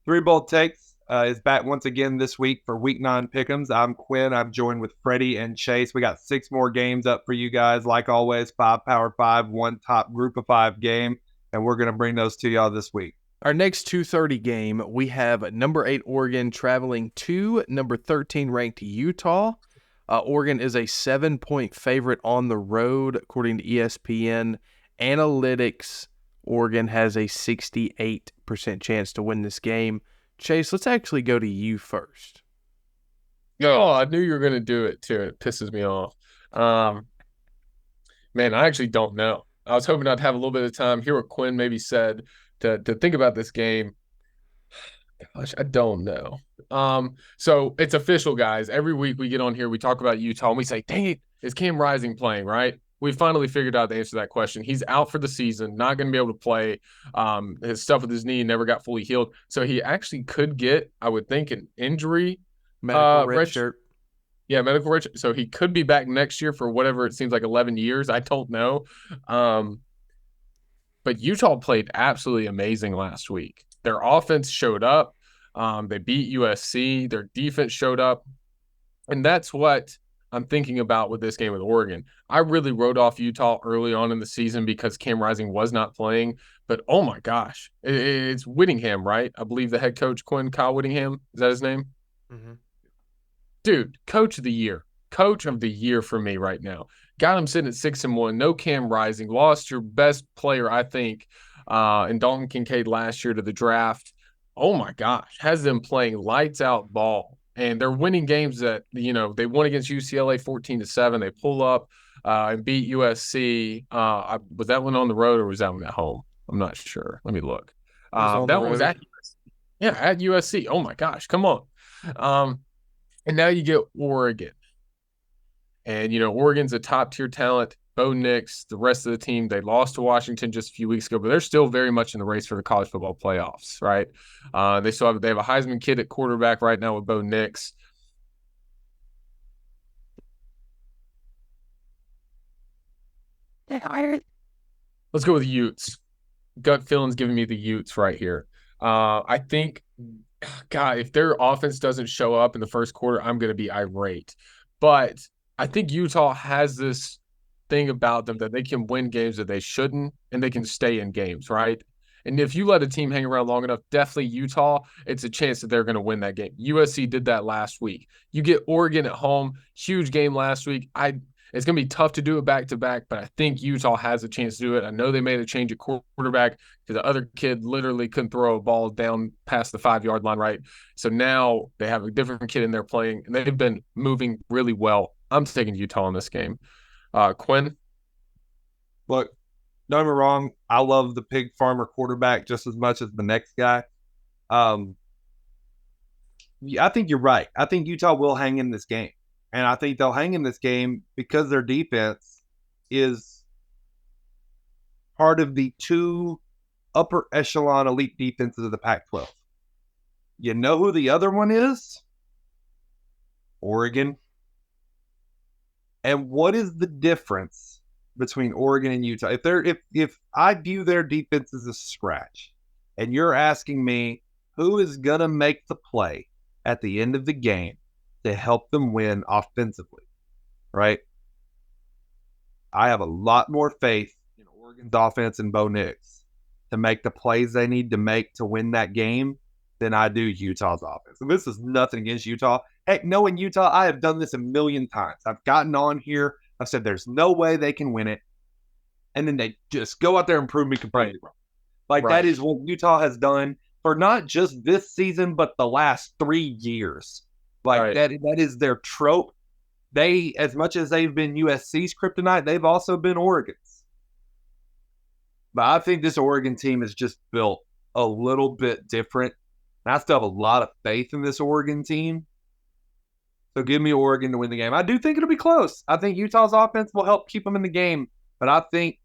Three Bold Takes is back once again this week for Week 9 Pick'ems. I'm Quinn. I'm joined with Freddie and Chase. We got 6 more games up for you guys. Like always, 5 Power 5, 1 top Group of 5 game, and we're going to bring those to y'all this week. Our next 2:30 game, we have number 8 Oregon traveling to number 13 ranked Utah. Oregon is a 7-point favorite on the road, according to ESPN Analytics. Oregon has a 68% chance to win this game. Chase, let's actually go to you first. Oh, I knew you were going to do it too. It pisses me off. Man, I actually don't know. I was hoping I'd have a little bit of time, hear what Quinn maybe said to think about this game. Gosh, I don't know. So it's official, guys. Every week we get on here, we talk about Utah, and we say, dang it, is Cam Rising playing, right? We finally figured out the answer to that question. He's out for the season, not going to be able to play. His stuff with his knee never got fully healed. So he actually could get, I would think, an injury. Medical red shirt. Yeah, medical red shirt. So he could be back next year for whatever it seems like 11 years. I don't know. But Utah played absolutely amazing last week. Their offense showed up. They beat USC. Their defense showed up. And that's what I'm thinking about with this game with Oregon. I really wrote off Utah early on in the season because Cam Rising was not playing. But, oh, my gosh, it's Whittingham, right? I believe the head coach, Kyle Whittingham. Is that his name? Mm-hmm. Dude, coach of the year. Coach of the year for me right now. Got him sitting at 6-1. No Cam Rising. Lost your best player, I think, in Dalton Kincaid last year to the draft. Oh, my gosh. Has them playing lights out ball. And they're winning games that, they won against UCLA 14-7. They pull up and beat USC. Was that one on the road or was that one at home? I'm not sure. Let me look. That one was at USC. Yeah, at USC. Oh, my gosh. Come on. And now you get Oregon. And, Oregon's a top-tier talent. Bo Nix, the rest of the team, they lost to Washington just a few weeks ago, but they're still very much in the race for the college football playoffs, right? They have a Heisman kid at quarterback right now with Bo Nix. Let's go with the Utes. Gut feeling's giving me the Utes right here. I think, God, if their offense doesn't show up in the first quarter, I'm going to be irate. But I think Utah has this thing about them that they can win games that they shouldn't, and they can stay in games, right? And if you let a team hang around long enough, definitely Utah, it's a chance that they're going to win that game. USC did that last week. You get Oregon at home, huge game last week. It's going to be tough to do it back-to-back, but I think Utah has a chance to do it. I know they made a change at quarterback because the other kid literally couldn't throw a ball down past the 5-yard line, right? So now they have a different kid in there playing, and they've been moving really well. I'm taking Utah in this game. Quinn? Look, don't get me wrong. I love the pig farmer quarterback just as much as the next guy. I think you're right. I think Utah will hang in this game. And I think they'll hang in this game because their defense is part of the 2 upper echelon elite defenses of the Pac-12. You know who the other one is? Oregon. And what is the difference between Oregon and Utah? If I view their defense as a scratch, and you're asking me who is gonna make the play at the end of the game to help them win offensively, right? I have a lot more faith in Oregon's offense and Bo Nix to make the plays they need to make to win that game than I do Utah's offense. And this is nothing against Utah. Heck, knowing Utah, I have done this a million times. I've gotten on here. I've said there's no way they can win it. And then they just go out there and prove me completely wrong. That is what Utah has done for not just this season, but the last 3 years. That is their trope. They, as much as they've been USC's kryptonite, they've also been Oregon's. But I think this Oregon team is just built a little bit different. And I still have a lot of faith in this Oregon team. So give me Oregon to win the game. I do think it'll be close. I think Utah's offense will help keep them in the game. But I think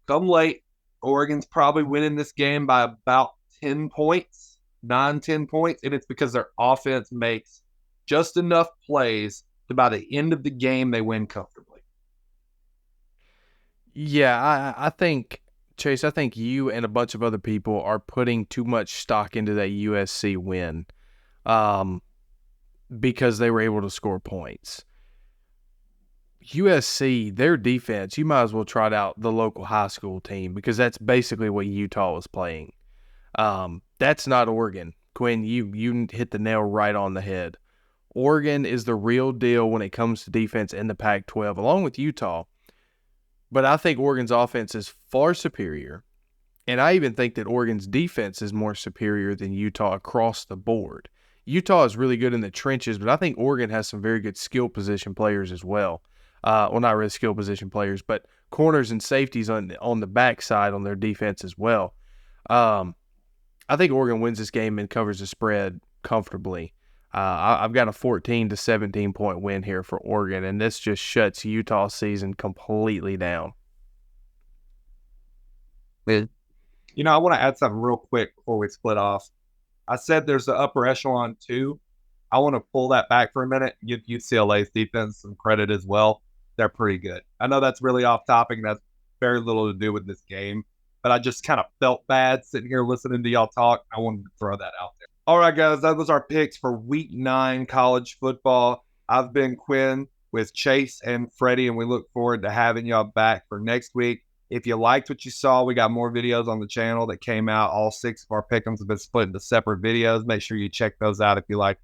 come late, Oregon's probably winning this game by about 10 points, 9-10 points. And it's because their offense makes just enough plays to by the end of the game they win comfortably. Yeah, I think Chase, I think you and a bunch of other people are putting too much stock into that USC win because they were able to score points. USC, their defense, you might as well trot out the local high school team because that's basically what Utah was playing. That's not Oregon. Quinn, you hit the nail right on the head. Oregon is the real deal when it comes to defense in the Pac-12, along with Utah. But I think Oregon's offense is far superior, and I even think that Oregon's defense is more superior than Utah across the board. Utah is really good in the trenches, but I think Oregon has some very good skill position players as well. Well, not really skill position players, but corners and safeties on the backside on their defense as well. I think Oregon wins this game and covers the spread comfortably. I've got a 14 to 17 point win here for Oregon, and this just shuts Utah's season completely down. You know, I want to add something real quick before we split off. I said there's the upper echelon too. I want to pull that back for a minute and give UCLA's defense some credit as well. They're pretty good. I know that's really off topic and that's very little to do with this game, but I just kind of felt bad sitting here listening to y'all talk. I wanted to throw that out there. All right, guys, that was our picks for Week 9 college football. I've been Quinn with Chase and Freddie, and we look forward to having y'all back for next week. If you liked what you saw, we got more videos on the channel that came out. All 6 of our pick'ems have been split into separate videos. Make sure you check those out if you like